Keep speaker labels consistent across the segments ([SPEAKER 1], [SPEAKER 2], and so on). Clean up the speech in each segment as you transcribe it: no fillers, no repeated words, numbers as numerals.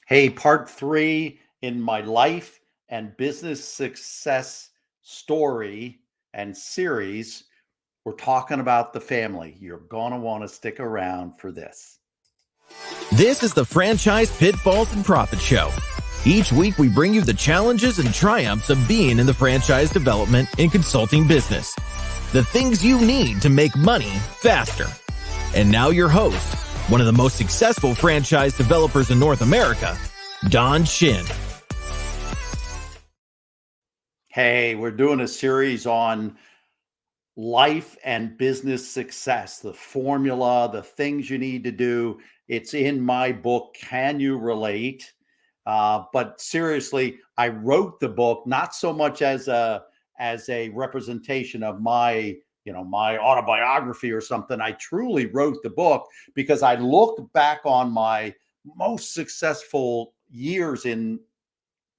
[SPEAKER 1] Hey, part three in my life and business success story and series. We're talking about the family. You're going to want to stick around for this.
[SPEAKER 2] This is the Franchise Pitfalls and Profit Show. Each week, we bring you the challenges and triumphs of being in the franchise development and consulting business. The things you need to make money faster. And now your host, one of the most successful franchise developers in North America, Don Shin.
[SPEAKER 1] Hey, we're doing a series on life and business success, the formula, the things you need to do. It's in my book, Can You Relate? But seriously, I wrote the book not so much as a representation of my my autobiography or something. I truly wrote the book because I looked back on my most successful years in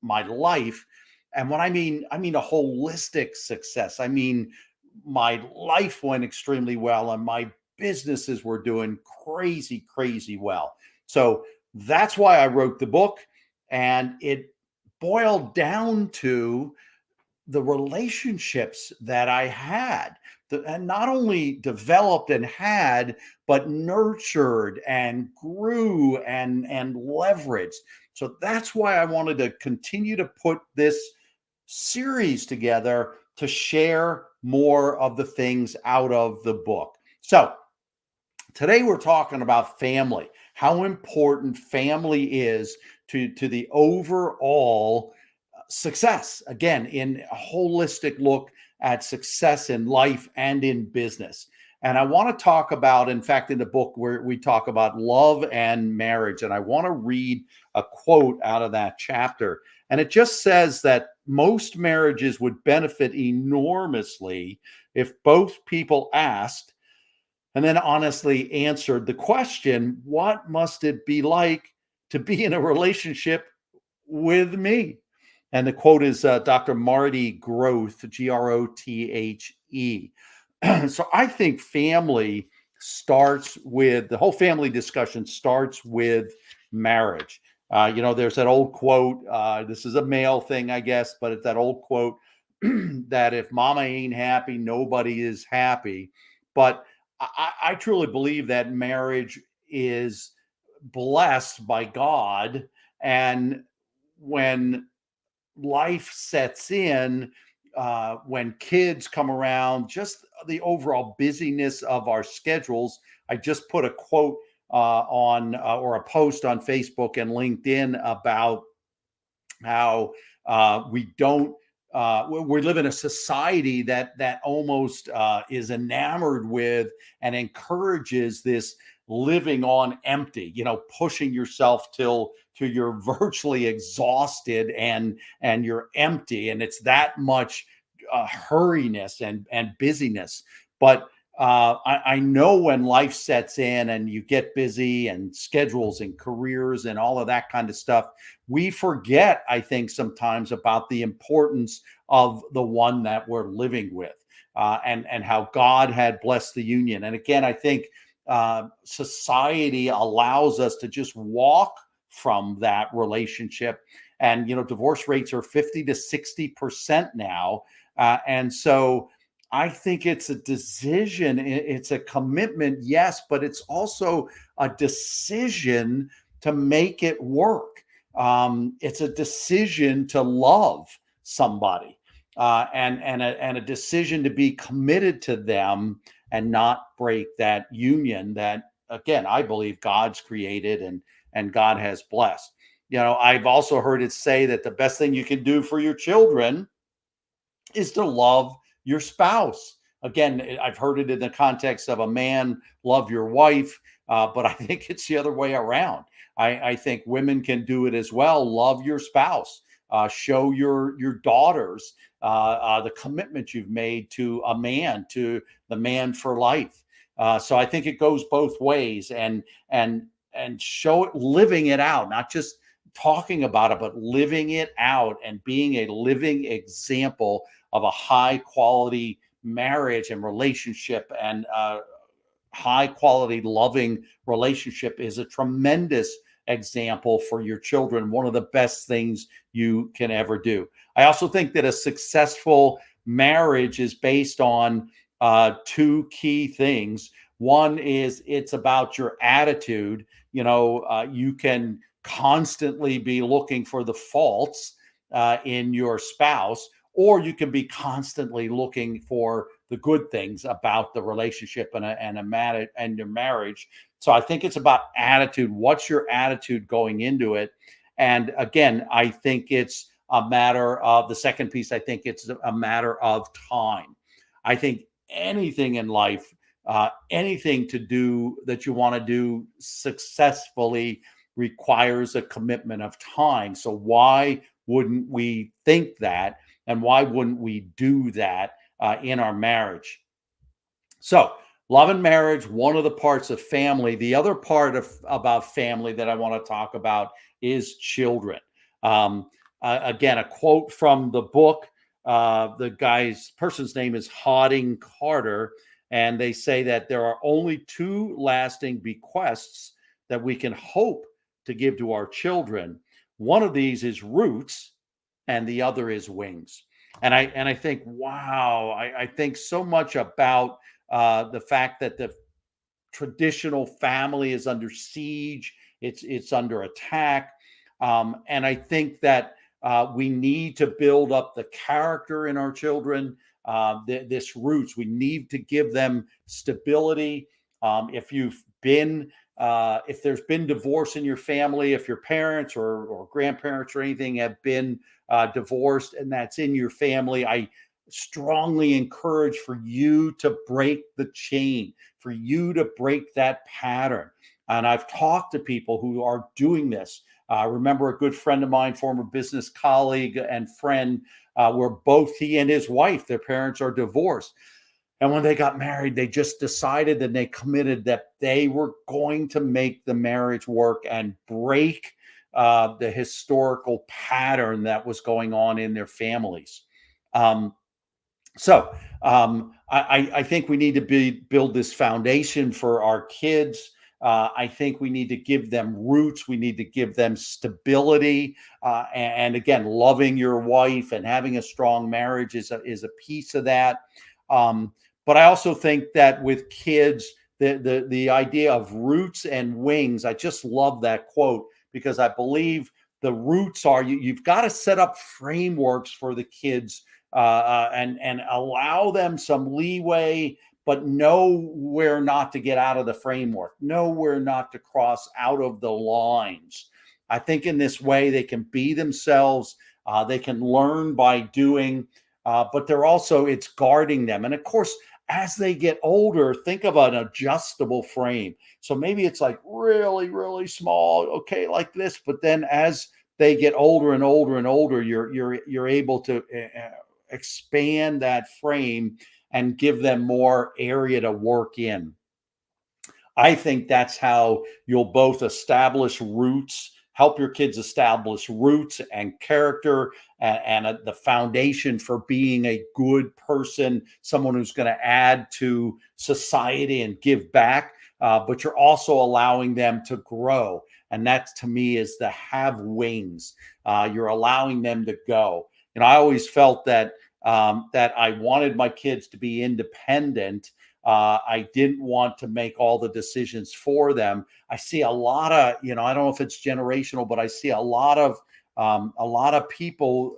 [SPEAKER 1] my life. And what I mean a holistic success. I mean, my life went extremely well and my businesses were doing crazy well. So that's why I wrote the book. And it boiled down to the relationships that I had, and not only developed and had, but nurtured and grew and leveraged. So that's why I wanted to continue to put this series together to share more of the things out of the book. So today we're talking about family, how important family is to the overall success. Again, in a holistic look at success in life and in business. And I want to talk about, in fact, in the book where we talk about love and marriage. And I want to read a quote out of that chapter. And it just says that most marriages would benefit enormously if both people asked and then honestly answered the question, what must it be like to be in a relationship with me? And the quote is Dr. Marty Grothe, Grothe. So I think family starts with, the whole family discussion starts with marriage. There's that old quote, this is a male thing, I guess, but it's that old quote that if mama ain't happy, nobody is happy. But I truly believe that marriage is blessed by God. And when life sets in, when kids come around, just the overall busyness of our schedules. I just put a quote on or a post on Facebook and LinkedIn about how we don't. We live in a society that almost is enamored with and encourages this living on empty, pushing yourself till you're virtually exhausted and you're empty, and it's that much hurriness and busyness. But I know when life sets in and you get busy and schedules and careers and all of that kind of stuff, we forget, I think, sometimes about the importance of the one that we're living with, and how God had blessed the union. And again, I think society allows us to just walk from that relationship. And, divorce rates are 50 to 60% now. And so I think it's a decision, it's a commitment, yes, but it's also a decision to make it work. It's a decision to love somebody, and a decision to be committed to them and not break that union that, again, I believe God's created and God has blessed. I've also heard it say that the best thing you can do for your children is to love your spouse. Again, I've heard it in the context of a man, love your wife, but I think it's the other way around. I think women can do it as well. Love your spouse. Show your daughters the commitment you've made to a man, to the man for life. So I think it goes both ways, and show it, living it out, not just talking about it, but living it out and being a living example of a high quality marriage and relationship, and high quality loving relationship is a tremendous example for your children, one of the best things you can ever do. I also think that a successful marriage is based on two key things. One is it's about your attitude. You can constantly be looking for the faults in your spouse, or you can be constantly looking for the good things about the relationship and your marriage. So I think it's about attitude. What's your attitude going into it? And again, I think it's a matter of the second piece. I think it's a matter of time. I think anything in life, anything to do that you want to do successfully requires a commitment of time. So why wouldn't we think that? And why wouldn't we do that in our marriage? So, love and marriage, one of the parts of family. The other part of about family that I want to talk about is children. Again, a quote from the book. The person's name is Hodding Carter, and they say that there are only two lasting bequests that we can hope to give to our children. One of these is roots, and the other is wings. And I think, wow, I think so much about the fact that the traditional family is under siege, it's under attack, and I think that we need to build up the character in our children. This roots, we need to give them stability. If there's been divorce in your family, if your parents or grandparents or anything have been divorced and that's in your family, I strongly encourage for you to break the chain, for you to break that pattern. And I've talked to people who are doing this. I remember a good friend of mine, former business colleague and friend, where both he and his wife, their parents are divorced. And when they got married, they just decided and they committed that they were going to make the marriage work and break the historical pattern that was going on in their families. Um, I think we need to build this foundation for our kids. I think we need to give them roots. We need to give them stability. And again, loving your wife and having a strong marriage is a piece of that. But I also think that with kids, the idea of roots and wings, I just love that quote because I believe the roots are you've got to set up frameworks for the kids and allow them some leeway, but know where not to get out of the framework, know where not to cross out of the lines. I think in this way they can be themselves, they can learn by doing, but it's guarding them. And of course, as they get older, think of an adjustable frame. So maybe it's like really, really small, okay, like this. But then as they get older and older and older, you're able to expand that frame and give them more area to work in. I think that's how you'll both establish roots, help your kids establish roots and character and the foundation for being a good person, someone who's going to add to society and give back. But you're also allowing them to grow. And that to me is the have wings. You're allowing them to go. And I always felt that that I wanted my kids to be independent. I didn't want to make all the decisions for them. I see a lot of, I don't know if it's generational, but I see a lot of people,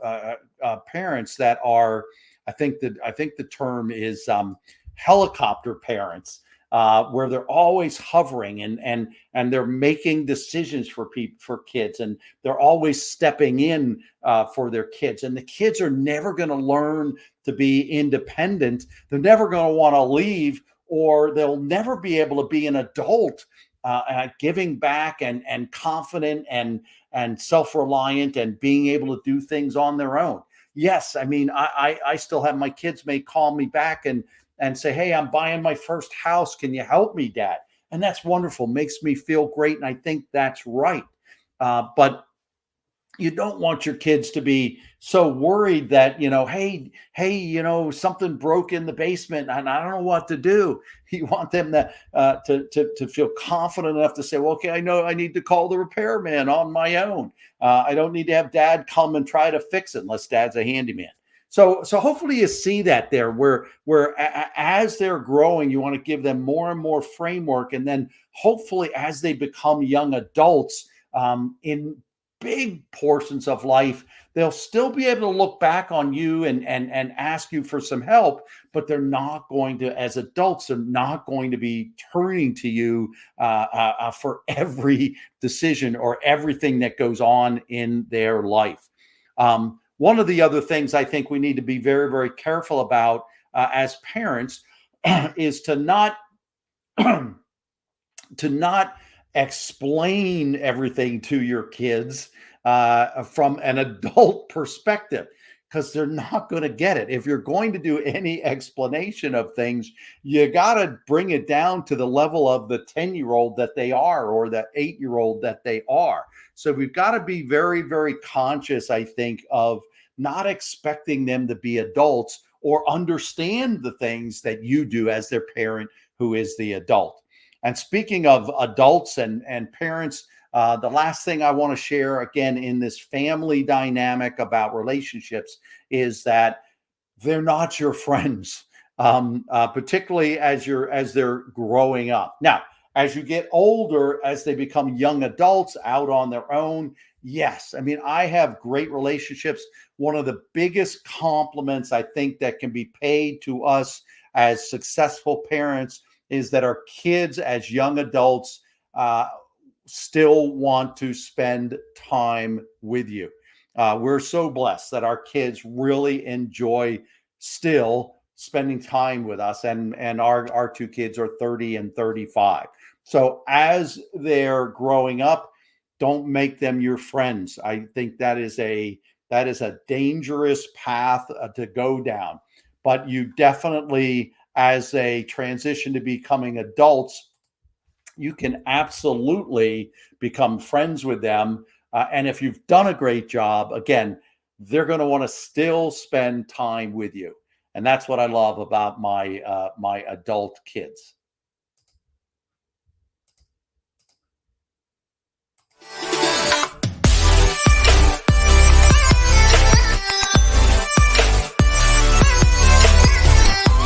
[SPEAKER 1] parents that are, I think the term is helicopter parents, where they're always hovering and they're making decisions for kids, and they're always stepping in for their kids, and the kids are never going to learn to be independent. They're never going to want to leave, or they'll never be able to be an adult giving back and confident and self-reliant and being able to do things on their own. Yes, I mean, I still have my kids may call me back and say, hey, I'm buying my first house. Can you help me, Dad? And that's wonderful. Makes me feel great. And I think that's right. But you don't want your kids to be so worried that, hey, something broke in the basement and I don't know what to do. You want them to feel confident enough to say, well, okay, I know I need to call the repairman on my own. I don't need to have dad come and try to fix it unless dad's a handyman. So hopefully you see that there, where as they're growing, you want to give them more and more framework, and then hopefully as they become young adults, in big portions of life, they'll still be able to look back on you and ask you for some help, but they're not going to, as adults, they're not going to be turning to you for every decision or everything that goes on in their life. One of the other things I think we need to be very, very careful about as parents is to not to not explain everything to your kids from an adult perspective, because they're not going to get it. If you're going to do any explanation of things, you got to bring it down to the level of the 10-year-old that they are, or the 8-year-old that they are. So we've got to be very, very conscious, I think, of not expecting them to be adults or understand the things that you do as their parent who is the adult. And speaking of adults and parents, the last thing I want to share again in this family dynamic about relationships is that they're not your friends, particularly as they're growing up. Now, as you get older, as they become young adults out on their own, yes, I mean, I have great relationships. One of the biggest compliments I think that can be paid to us as successful parents is that our kids, as young adults, still want to spend time with you. We're so blessed that our kids really enjoy still spending time with us, and our two kids are 30 and 35. So as they're growing up, don't make them your friends. I think that is a dangerous path to go down. But you definitely, as they transition to becoming adults, you can absolutely become friends with them. And if you've done a great job, again, they're going to want to still spend time with you. And that's what I love about my adult kids.